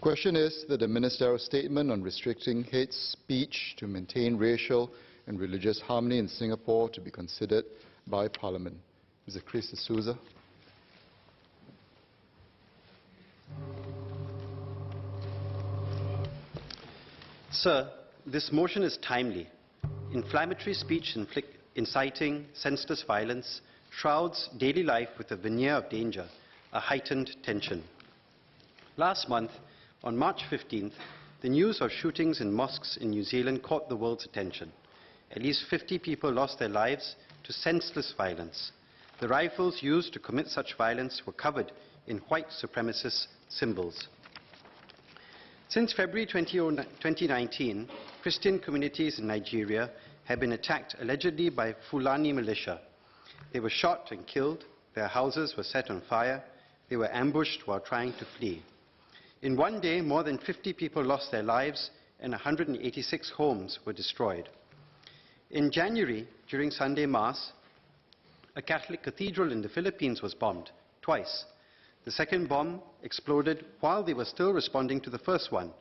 Question is that the ministerial statement on restricting hate speech to maintain racial and religious harmony in Singapore to be considered by Parliament. Mr. Christopher De Souza. Sir, this motion is timely. Inflammatory speech inciting senseless violence shrouds daily life with a veneer of danger, a heightened tension. Last month, on March 15th, the news of shootings in mosques in New Zealand caught the world's attention. At least 50 people lost their lives to senseless violence. The rifles used to commit such violence were covered in white supremacist symbols. Since February 2019, Christian communities in Nigeria have been attacked allegedly by Fulani militia. They were shot and killed, their houses were set on fire, they were ambushed while trying to flee. In one day, more than 50 people lost their lives and 186 homes were destroyed. In January, during Sunday Mass, a Catholic cathedral in the Philippines was bombed twice. The second bomb exploded while they were still responding to the first one.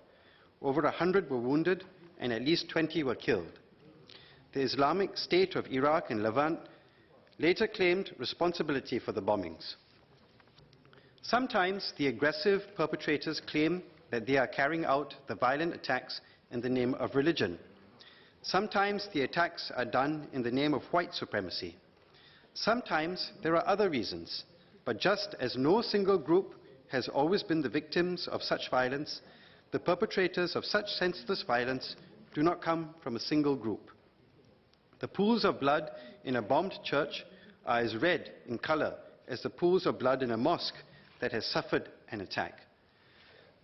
Over 100 were wounded and at least 20 were killed. The Islamic State of Iraq and Levant later claimed responsibility for the bombings. Sometimes the aggressive perpetrators claim that they are carrying out the violent attacks in the name of religion. Sometimes the attacks are done in the name of white supremacy. Sometimes there are other reasons, but just as no single group has always been the victims of such violence, the perpetrators of such senseless violence do not come from a single group. The pools of blood in a bombed church are as red in color as the pools of blood in a mosque that has suffered an attack.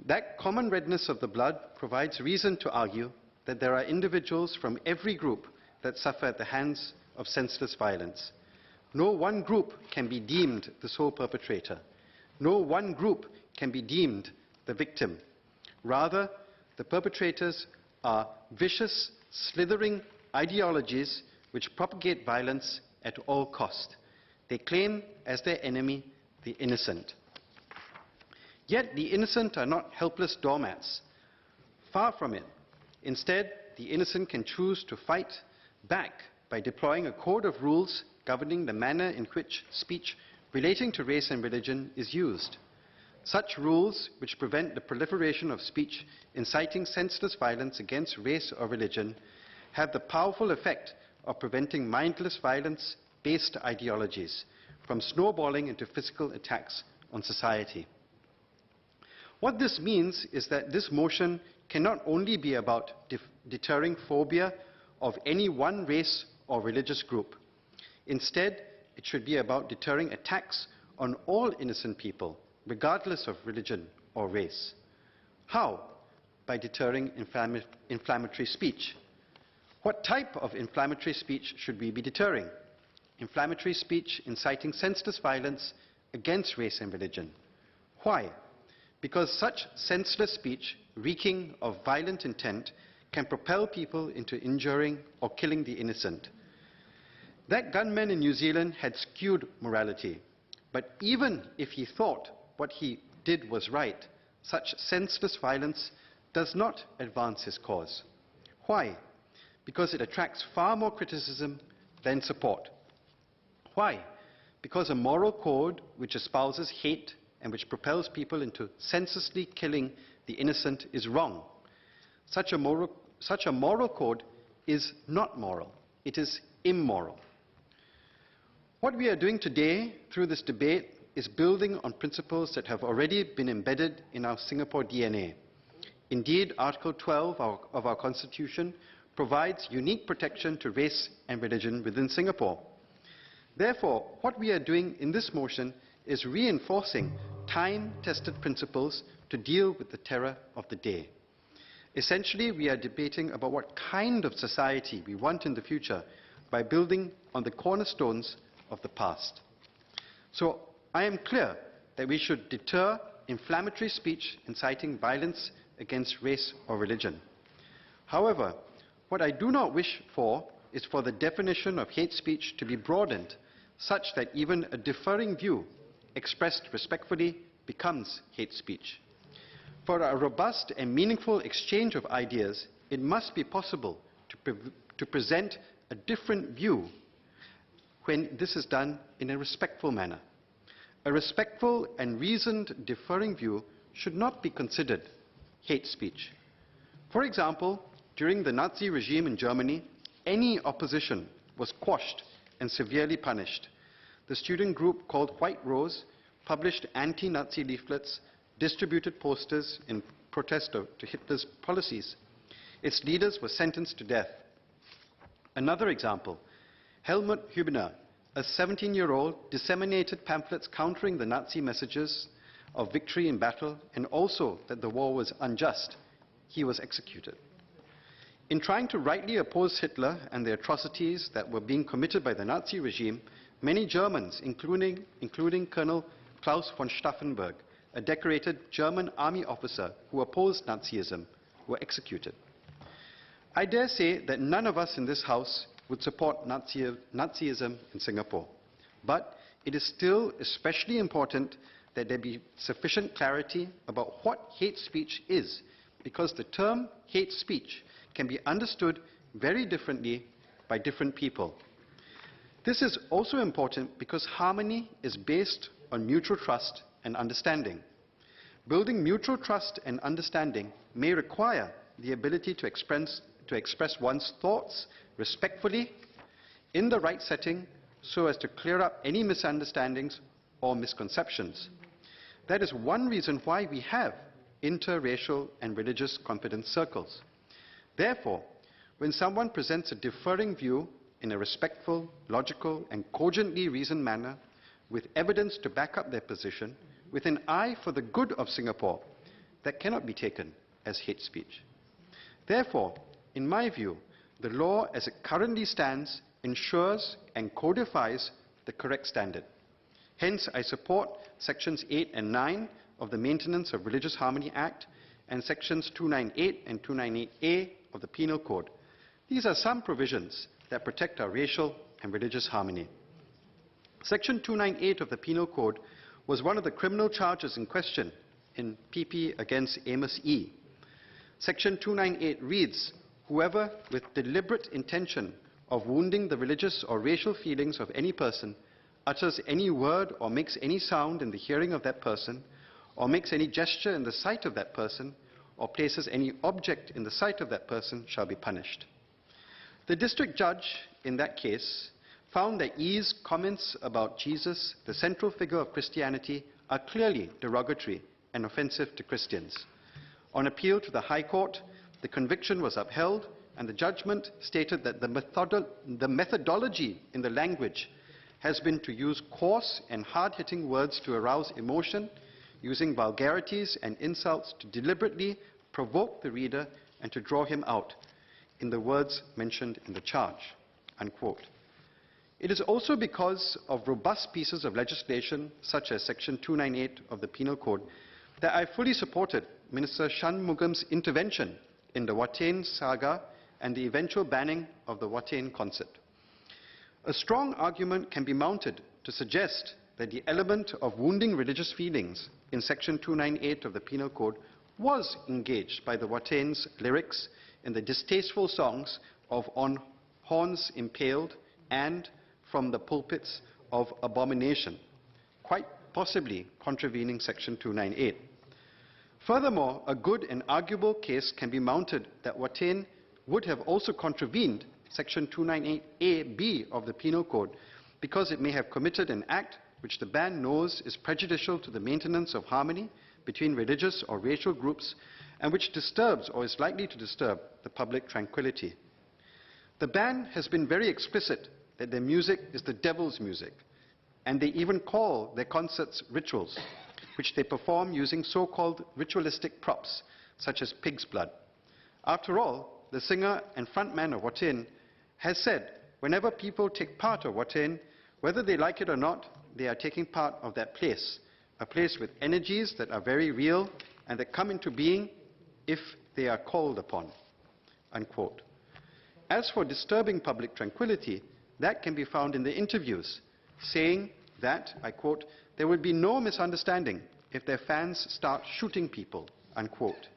That common redness of the blood provides reason to argue that there are individuals from every group that suffer at the hands of senseless violence. No one group can be deemed the sole perpetrator. No one group can be deemed the victim. Rather, the perpetrators are vicious, slithering ideologies which propagate violence at all cost. They claim as their enemy the innocent. Yet the innocent are not helpless doormats. Far from it. Instead, the innocent can choose to fight back by deploying a code of rules governing the manner in which speech relating to race and religion is used. Such rules, which prevent the proliferation of speech inciting senseless violence against race or religion, have the powerful effect of preventing mindless violence-based ideologies from snowballing into physical attacks on society. What this means is that this motion cannot only be about deterring phobia of any one race or religious group. Instead, it should be about deterring attacks on all innocent people, regardless of religion or race. How? By deterring inflammatory speech. What type of inflammatory speech should we be deterring? Inflammatory speech inciting senseless violence against race and religion. Why? Because such senseless speech, reeking of violent intent, can propel people into injuring or killing the innocent. That gunman in New Zealand had skewed morality, but even if he thought what he did was right, such senseless violence does not advance his cause. Why? Because it attracts far more criticism than support. Why? Because a moral code which espouses hate and which propels people into senselessly killing the innocent is wrong. Such a moral code is not moral. It is immoral. What we are doing today through this debate is building on principles that have already been embedded in our Singapore DNA. Indeed, Article 12 of our Constitution provides unique protection to race and religion within Singapore. Therefore, what we are doing in this motion is reinforcing time-tested principles to deal with the terror of the day. Essentially, we are debating about what kind of society we want in the future by building on the cornerstones of the past. So, I am clear that we should deter inflammatory speech inciting violence against race or religion. However, what I do not wish for is for the definition of hate speech to be broadened such that even a differing view expressed respectfully becomes hate speech. For a robust and meaningful exchange of ideas, it must be possible to present a different view when this is done in a respectful manner. A respectful and reasoned differing view should not be considered hate speech. For example, during the Nazi regime in Germany, any opposition was quashed and severely punished. The student group called White Rose published anti-Nazi leaflets, distributed posters in protest to Hitler's policies. Its leaders were sentenced to death. Another example, Helmut Hübner, a 17-year-old, disseminated pamphlets countering the Nazi messages of victory in battle and also that the war was unjust. He was executed. In trying to rightly oppose Hitler and the atrocities that were being committed by the Nazi regime, many Germans, including Colonel Klaus von Stauffenberg, a decorated German army officer who opposed Nazism, were executed. I dare say that none of us in this House would support Nazism in Singapore, but it is still especially important that there be sufficient clarity about what hate speech is, because the term hate speech can be understood very differently by different people. This is also important because harmony is based on mutual trust and understanding. Building mutual trust and understanding may require the ability to express one's thoughts respectfully in the right setting so as to clear up any misunderstandings or misconceptions. That is one reason why we have interracial and religious confidence circles. Therefore, when someone presents a differing view in a respectful, logical, and cogently reasoned manner, with evidence to back up their position, with an eye for the good of Singapore, that cannot be taken as hate speech. Therefore, in my view, the law as it currently stands ensures and codifies the correct standard. Hence, I support Sections 8 and 9 of the Maintenance of Religious Harmony Act and Sections 298 and 298A of the Penal Code. These are some provisions that protect our racial and religious harmony. Section 298 of the Penal Code was one of the criminal charges in question in PP against Amos E. Section 298 reads, "Whoever, with deliberate intention of wounding the religious or racial feelings of any person, utters any word or makes any sound in the hearing of that person, or makes any gesture in the sight of that person, or places any object in the sight of that person, shall be punished." The district judge in that case found that E's comments about Jesus, the central figure of Christianity, are clearly derogatory and offensive to Christians. On appeal to the High Court, the conviction was upheld, and the judgment stated that the methodology in the language has been to use coarse and hard-hitting words to arouse emotion, using vulgarities and insults to deliberately provoke the reader and to draw him out, in the words mentioned in the charge, unquote. It is also because of robust pieces of legislation, such as Section 298 of the Penal Code, that I fully supported Minister Shanmugam's intervention in the Watain saga and the eventual banning of the Watain concert. A strong argument can be mounted to suggest that the element of wounding religious feelings in Section 298 of the Penal Code was engaged by the Watain's lyrics in the distasteful songs of On Horns Impaled and From the Pulpits of Abomination, quite possibly contravening Section 298. Furthermore, a good and arguable case can be mounted that Watain would have also contravened Section 298A(b) of the Penal Code because it may have committed an act which the ban knows is prejudicial to the maintenance of harmony between religious or racial groups and which disturbs or is likely to disturb the public tranquility. The ban has been very explicit that their music is the devil's music, and they even call their concerts rituals, which they perform using so-called ritualistic props, such as pig's blood. After all, the singer and frontman of Watain has said, whenever people take part of Watain, whether they like it or not, they are taking part of that place, a place with energies that are very real and that come into being if they are called upon, unquote. As for disturbing public tranquility, that can be found in the interviews, saying that, I quote, "there will be no misunderstanding if their fans start shooting people," unquote.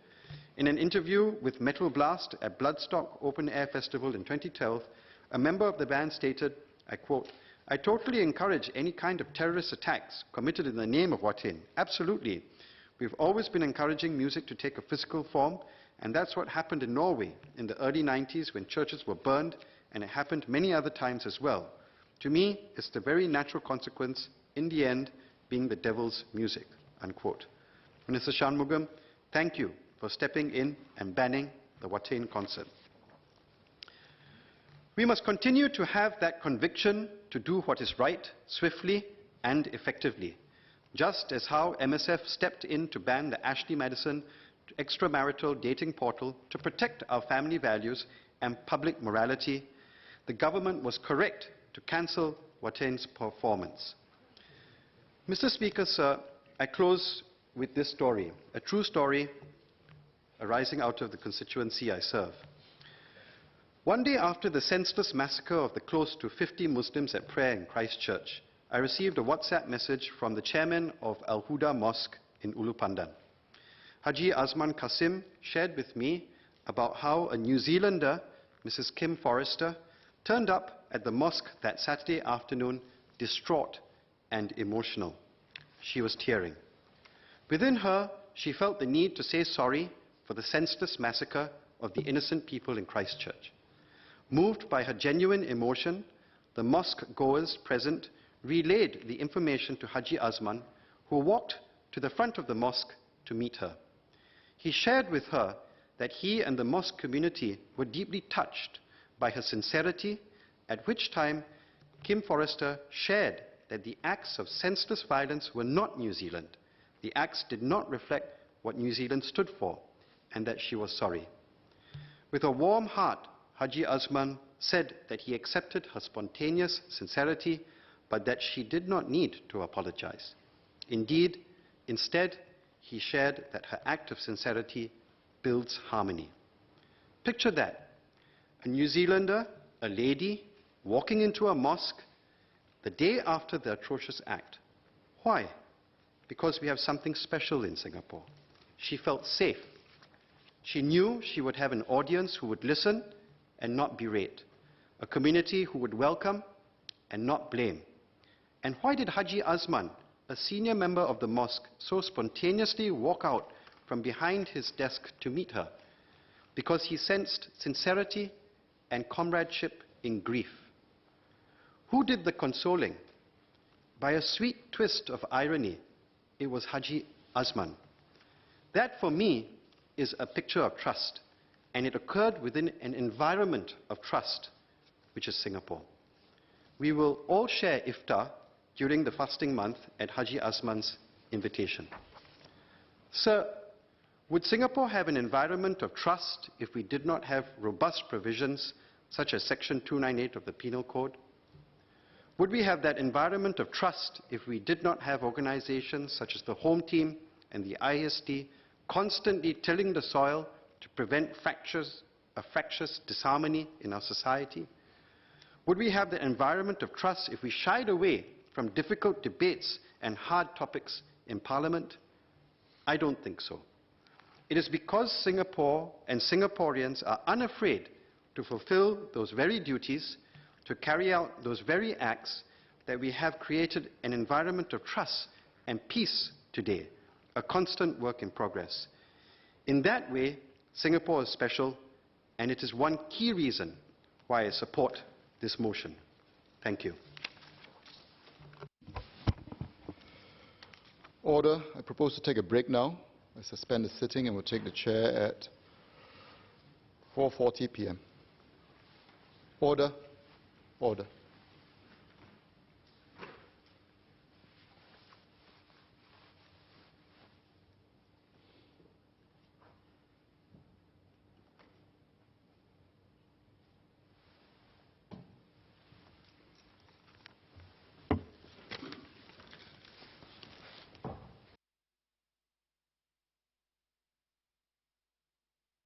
In an interview with Metal Blast at Bloodstock Open Air Festival in 2012, a member of the band stated, I quote, "I totally encourage any kind of terrorist attacks committed in the name of Watain. Absolutely. We've always been encouraging music to take a physical form, and that's what happened in Norway in the early 90s when churches were burned, and it happened many other times as well. To me, it's the very natural consequence, in the end, being the devil's music," unquote. Minister Shanmugam, thank you for stepping in and banning the Watain concert. We must continue to have that conviction to do what is right, swiftly and effectively, just as how MSF stepped in to ban the Ashley Madison extramarital dating portal to protect our family values and public morality. The government was correct to cancel Watain's performance. Mr. Speaker, sir, I close with this story, a true story arising out of the constituency I serve. One day after the senseless massacre of the close to 50 Muslims at prayer in Christchurch, I received a WhatsApp message from the chairman of Al Huda Mosque in Ulu Pandan. Haji Azman Kasim shared with me about how a New Zealander, Mrs. Kim Forrester, turned up at the mosque that Saturday afternoon, distraught and emotional. She was tearing. Within her, she felt the need to say sorry for the senseless massacre of the innocent people in Christchurch. Moved by her genuine emotion, the mosque goers present relayed the information to Haji Azman, who walked to the front of the mosque to meet her. He shared with her that he and the mosque community were deeply touched by her sincerity, at which time Kim Forrester shared that the acts of senseless violence were not New Zealand. The acts did not reflect what New Zealand stood for, and that she was sorry. With a warm heart, Haji Azman said that he accepted her spontaneous sincerity, but that she did not need to apologize. Indeed, instead, he shared that her act of sincerity builds harmony. Picture that, a New Zealander, a lady, walking into a mosque the day after the atrocious act. Why? Because we have something special in Singapore. She felt safe. She knew she would have an audience who would listen and not berate, a community who would welcome and not blame. And why did Haji Azman, a senior member of the mosque, so spontaneously walk out from behind his desk to meet her? Because he sensed sincerity and comradeship in grief. Who did the consoling? By a sweet twist of irony, it was Haji Azman. That, for me, is a picture of trust, and it occurred within an environment of trust, which is Singapore. We will all share iftar during the fasting month at Haji Azman's invitation. Sir, would Singapore have an environment of trust if we did not have robust provisions such as Section 298 of the Penal Code? Would we have that environment of trust if we did not have organizations such as the Home Team and the ISD constantly tilling the soil to prevent fractious disharmony in our society? Would we have the environment of trust if we shied away from difficult debates and hard topics in Parliament? I don't think so. It is because Singapore and Singaporeans are unafraid to fulfill those very duties, to carry out those very acts, that we have created an environment of trust and peace today, a constant work in progress. In that way, Singapore is special, and it is one key reason why I support this motion. Thank you. Order. I propose to take a break now. I suspend the sitting and will take the chair at 4:40 p.m. Order. Order.